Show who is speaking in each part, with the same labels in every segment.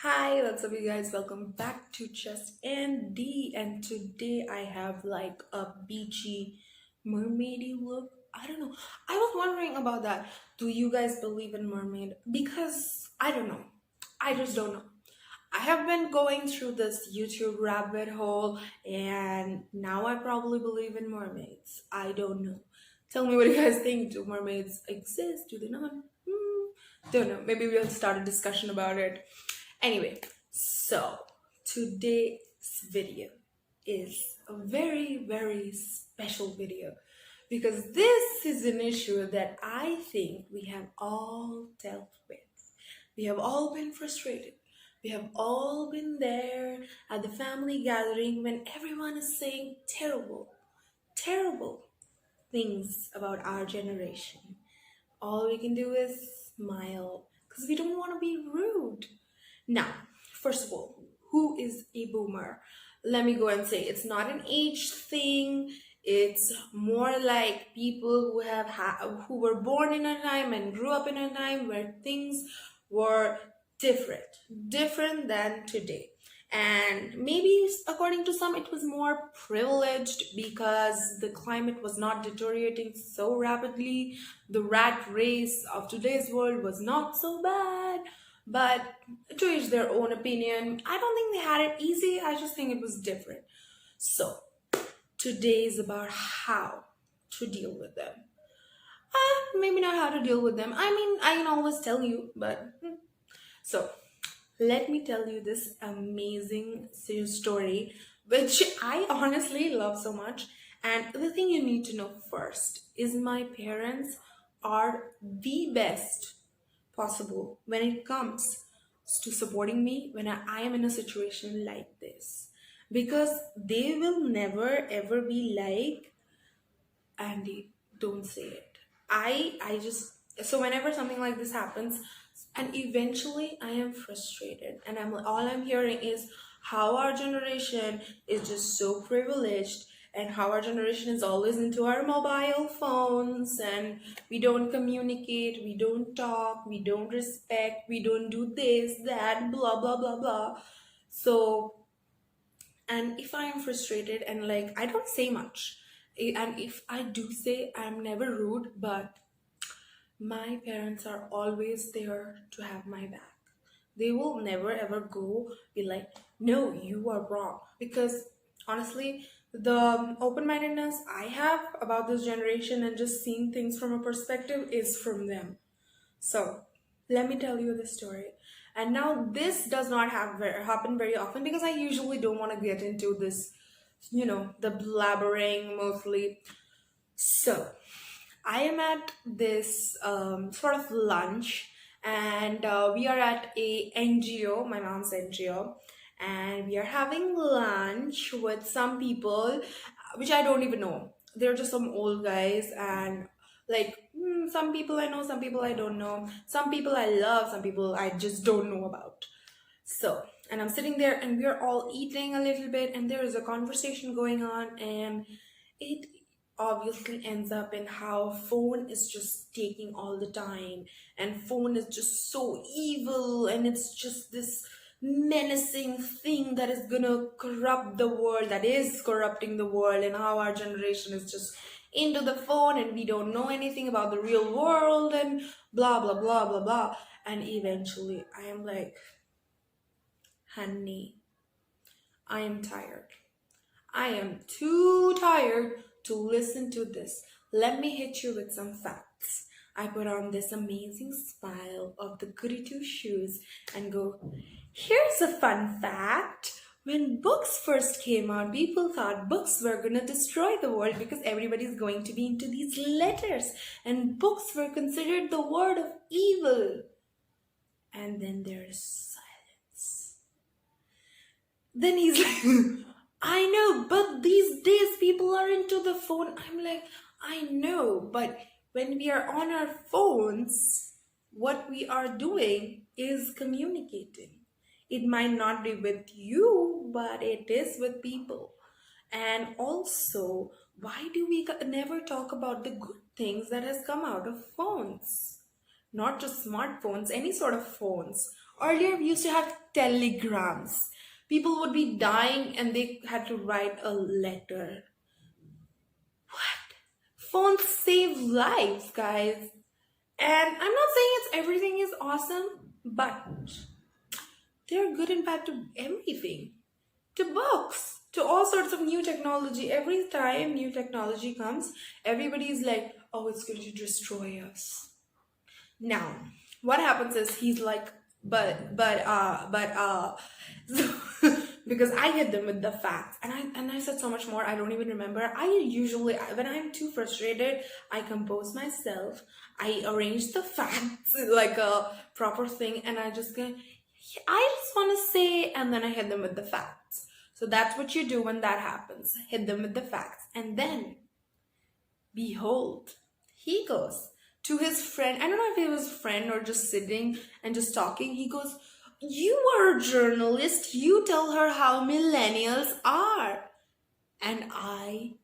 Speaker 1: Hi, what's up, you guys? Welcome back to Just and D. And today I have like a beachy, mermaidy look. I don't know. I was wondering about that. Do you guys believe in mermaid? Because I don't know. I just don't know. I have been going through this YouTube rabbit hole, and now I probably believe in mermaids. I don't know. Tell me what you guys think. Do mermaids exist? Do they not? Don't know. Maybe we'll start a discussion about it. Anyway, so today's video is a very special video because this is an issue that I think we have all dealt with. We have all been frustrated. We have all been there at the family gathering when everyone is saying terrible things about our generation. All we can do is smile because we don't want to be rude. Now, first of all, who is a boomer? Let me go and say it's not an age thing. It's more like people who were born in a time and grew up in a time where things were different than today. And maybe according to some, it was more privileged because the climate was not deteriorating so rapidly. The rat race of today's world was not so bad. But to each their own opinion. I don't think they had it easy. I just think it was different. So today is about how to deal with them. Maybe not how to deal with them. I mean, I can always tell you, but so let me tell you this amazing story, which I honestly love so much. And the thing you need to know first is my parents are the best possible when it comes to supporting me when I am in a situation like this, because they will never ever be like, Andy, don't say it. I just, so whenever something like this happens, and eventually I am frustrated, and all I'm hearing is how our generation is just so privileged, and how our generation is always into our mobile phones, and we don't communicate, we don't talk, we don't respect, we don't do this, that, blah blah blah blah. So, and if I am frustrated and like I don't say much, and if I do say, I'm never rude, but my parents are always there to have my back. They will never ever go be like, no, you are wrong. Because honestly, the open mindedness I have about this generation and just seeing things from a perspective is from them. So let me tell you the story. And now this does not happen very often because I usually don't want to get into this, the blabbering mostly. So I am at this sort of lunch, and we are at a NGO, my mom's NGO, and we are having lunch with some people, which I don't even know. They're just some old guys, and like some people I know, some people I don't know, some people I love, some people I just don't know about. So, and I'm sitting there, and we're all eating a little bit, and there is a conversation going on, and it obviously ends up in how phone is just taking all the time, and phone is just so evil, and it's just this menacing thing that is gonna corrupt the world, that is corrupting the world, and how our generation is just into the phone and we don't know anything about the real world and blah blah blah blah blah. And eventually I am like, honey, I am tired. I am too tired to listen to this. Let me hit you with some facts. I put on this amazing smile of the goody two shoes and go, here's a fun fact. When books first came out, people thought books were going to destroy the world because everybody's going to be into these letters, and books were considered the word of evil. And then there's silence. Then he's like, I know, but these days people are into the phone. I'm like, I know, but when we are on our phones, what we are doing is communicating. It might not be with you, but it is with people. And also, why do we never talk about the good things that has come out of phones? Not just smartphones, any sort of phones. Earlier, we used to have telegrams. People would be dying and they had to write a letter. Phones save lives, guys. And I'm not saying everything is awesome, but they're good and bad to everything. To books, to all sorts of new technology. Every time new technology comes, everybody's like, oh, it's going to destroy us. Now, what happens is he's like, because I hit them with the facts, and I said so much more. I don't even remember. I usually, when I'm too frustrated, I compose myself. I arrange the facts like a proper thing, and I just go, I just want to say, and then I hit them with the facts. So that's what you do when that happens. Hit them with the facts, and then behold, he goes to his friend. I don't know if it was a friend or just sitting and just talking. He goes, you are a journalist. You tell her how millennials are. And I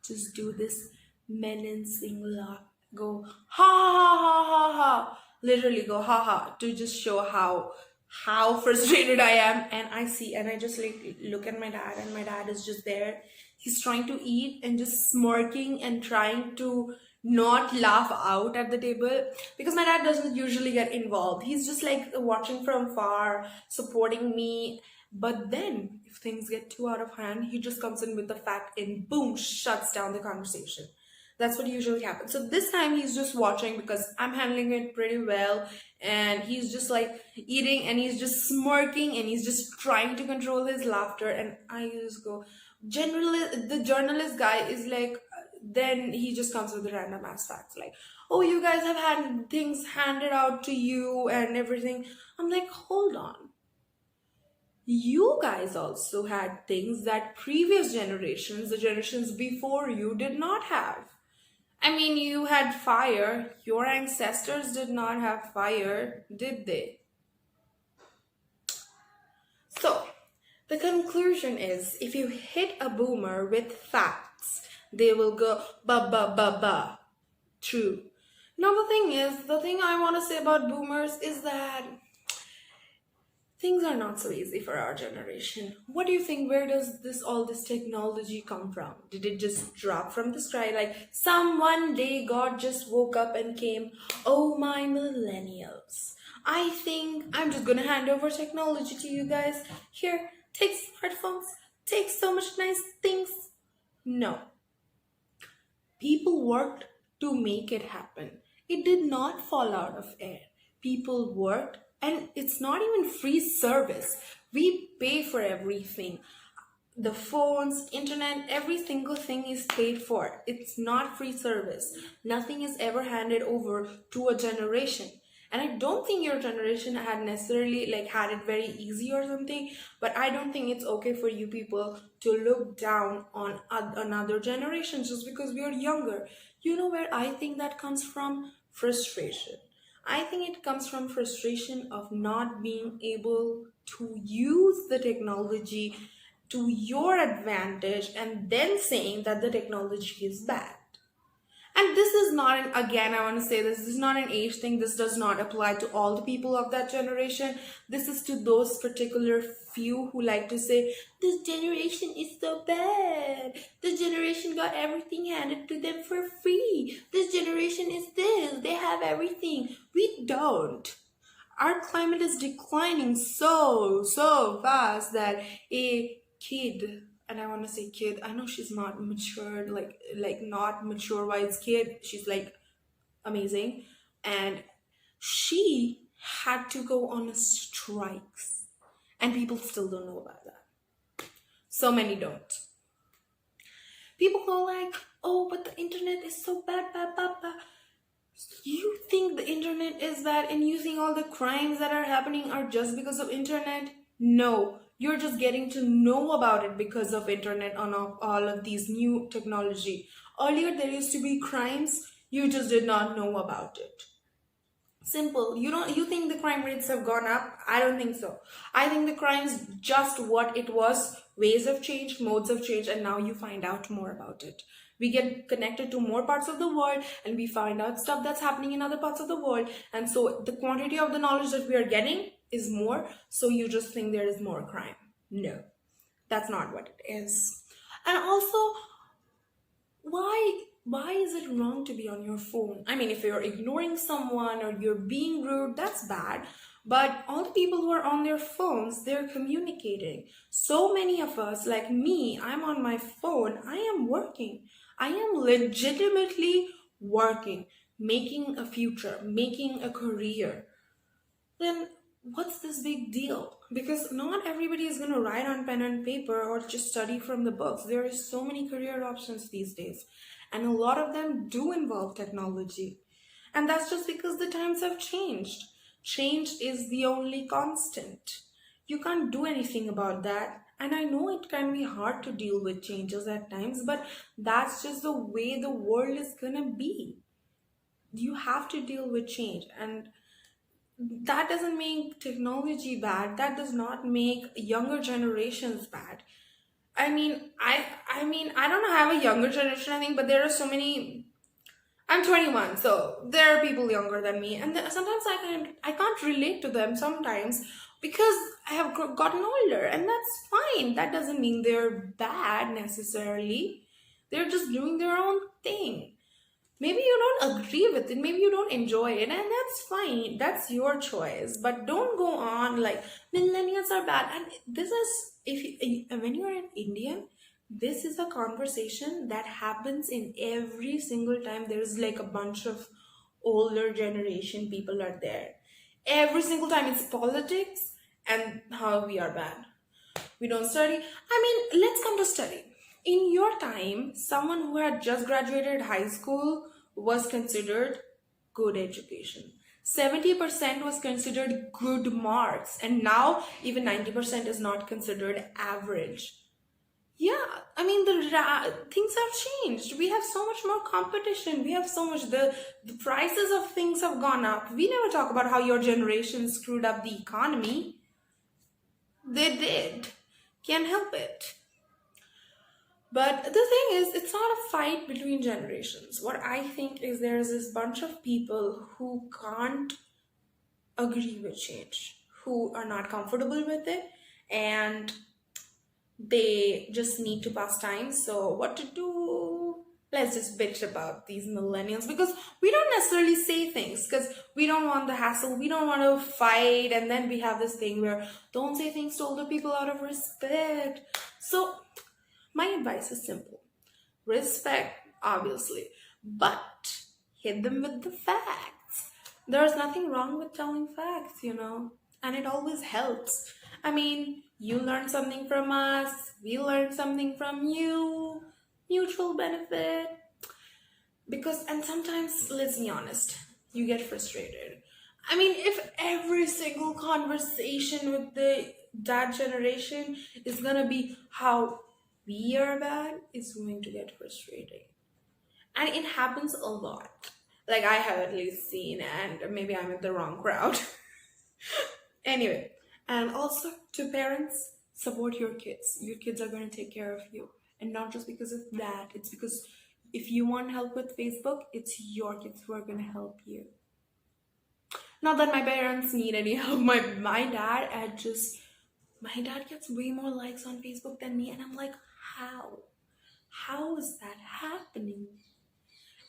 Speaker 1: just do this menacing laugh. Go, ha ha ha ha ha. Literally go, ha ha. To just show how frustrated I am. And I just like look at my dad, and my dad is just there. He's trying to eat and just smirking and trying to not laugh out at the table, because my dad doesn't usually get involved. He's just like watching from far, supporting me. But then if things get too out of hand, he just comes in with the fact and boom, shuts down the conversation. That's what usually happens. So this time he's just watching because I'm handling it pretty well, and he's just like eating and he's just smirking and he's just trying to control his laughter. And I just go, generally the journalist guy is like, then he just comes with the random ass facts like, oh, you guys have had things handed out to you and everything. I'm like, hold on. You guys also had things that previous generations, the generations before you, did not have. I mean, you had fire. Your ancestors did not have fire, did they? So, the conclusion is, if you hit a boomer with facts, they will go ba ba ba ba. True. Now the thing I want to say about boomers is that things are not so easy for our generation. What do you think? Where does all this technology come from? Did it just drop from the sky? Like some one day God just woke up and came, oh my millennials, I think I'm just gonna hand over technology to you guys. Here, take smartphones, take so much nice things. No. People worked to make it happen. It did not fall out of air. People worked, and it's not even free service. We pay for everything. The phones, internet, every single thing is paid for. It's not free service. Nothing is ever handed over to a generation. And I don't think your generation had necessarily like had it very easy or something, but I don't think it's okay for you people to look down on another generation just because we are younger. You know where I think that comes from? Frustration. I think it comes from frustration of not being able to use the technology to your advantage and then saying that the technology is bad. And this is not again, I want to say this is not an age thing. This does not apply to all the people of that generation. This is to those particular few who like to say, this generation is so bad. This generation got everything handed to them for free. This generation is this. They have everything. We don't. Our climate is declining so fast that a kid, and I want to say kid, I know she's not matured, like not mature wise kid, she's like amazing, and she had to go on strikes, and people still don't know about that. So many don't. People go like, oh, but the internet is so bad. You think the internet is bad and you think all the crimes that are happening are just because of internet? No, you're just getting to know about it because of internet on all of these new technology. Earlier there used to be crimes, you just did not know about it. Simple. You think the crime rates have gone up? I don't think so. I think the crime's just what it was. Ways have changed, modes have changed, and now you find out more about it. We get connected to more parts of the world and we find out stuff that's happening in other parts of the world. And so the quantity of the knowledge that we are getting is more, so you just think there is more crime. No, that's not what it is. And also, why is it wrong to be on your phone? I mean, if you're ignoring someone or you're being rude, that's bad. But all the people who are on their phones, they're communicating. So many of us, like me, I'm on my phone, I am working. I am legitimately working, making a future, making a career. Then what's this big deal? Because not everybody is going to write on pen and paper or just study from the books. There are so many career options these days, and a lot of them do involve technology. And that's just because the times have changed. Change is the only constant. You can't do anything about that. And I know it can be hard to deal with changes at times, but that's just the way the world is gonna be. You have to deal with change, and that doesn't make technology bad. That does not make younger generations bad. I don't have a younger generation, I think, but there are so many. I'm 21, so there are people younger than me, and sometimes I can't relate to them sometimes because I have gotten older, and that's fine. That doesn't mean they're bad necessarily. They're just doing their own thing. Maybe you don't agree with it, maybe you don't enjoy it, and that's fine. That's your choice. But don't go on like millennials are bad. And this is, if you, when you're an Indian, this is a conversation that happens in every single time there's like a bunch of older generation people are there. Every single time it's politics and how we are bad. We don't study. I mean, let's come to study. In your time, someone who had just graduated high school was considered good education. 70% was considered good marks, and now even 90% is not considered average. Yeah, I mean things have changed. We have so much more competition. We have so much the prices of things have gone up. We never talk about how your generation screwed up the economy. They did. Can't help it. But the thing is, it's not a fight between generations. What I think is there's this bunch of people who can't agree with change, who are not comfortable with it, and they just need to pass time. So what to do? Let's just bitch about these millennials, because we don't necessarily say things because we don't want the hassle. We don't want to fight, and then we have this thing where don't say things to older people out of respect. So my advice is simple. Respect, obviously, but hit them with the facts. There's nothing wrong with telling facts, and it always helps. I mean, you learn something from us, we learn something from you, mutual benefit. And sometimes, let's be honest, you get frustrated. I mean, if every single conversation with that generation is gonna be how we are bad, it's going to get frustrating. And it happens a lot. Like I have at least seen, and maybe I'm in the wrong crowd. Anyway, and also to parents, support your kids. Your kids are going to take care of you. And not just because of that, it's because if you want help with Facebook, it's your kids who are going to help you. Not that my parents need any help. My dad gets way more likes on Facebook than me, and I'm like, how? How is that happening?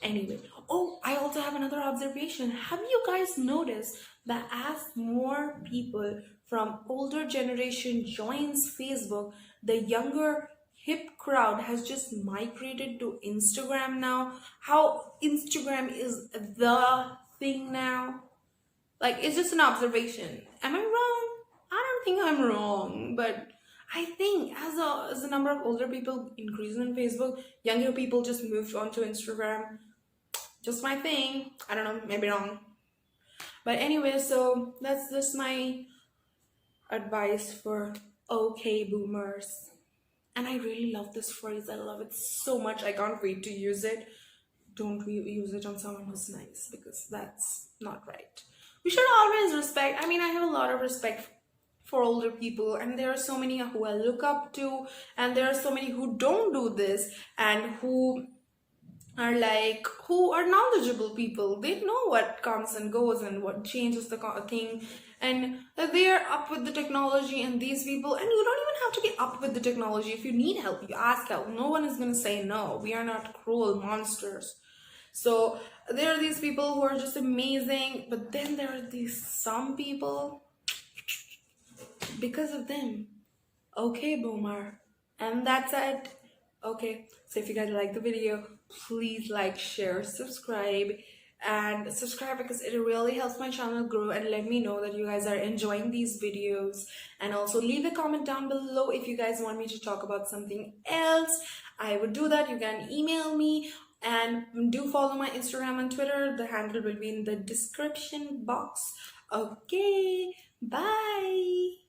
Speaker 1: Anyway, I also have another observation. Have you guys noticed that as more people from older generation joins Facebook, the younger hip crowd has just migrated to Instagram now? How Instagram is the thing now? Like, it's just an observation. Am I wrong? I don't think I'm wrong, but I think as the number of older people increases on Facebook, younger people just moved on to Instagram. Just my thing. I don't know, maybe wrong. But anyway, so that's just my advice for okay boomers. And I really love this phrase. I love it so much. I can't wait to use it. Don't use it on someone who's nice, because that's not right. We should always respect. I mean, I have a lot of respect for older people, and there are so many who I look up to, and there are so many who don't do this and who are like who are knowledgeable people. They know what comes and goes and what changes the thing, and they are up with the technology. And these people, and you don't even have to be up with the technology. If you need help, you ask help. No one is going to say no. We are not cruel monsters. So there are these people who are just amazing, but then there are these some people, because of them. Okay, boomer. And that's it. Okay, so if you guys like the video, please like, share, subscribe, and subscribe because it really helps my channel grow, and let me know that you guys are enjoying these videos. And also leave a comment down below if you guys want me to talk about something else. I would do that. You can email me, and do follow my Instagram and Twitter. The handle will be in the description box. Okay, bye.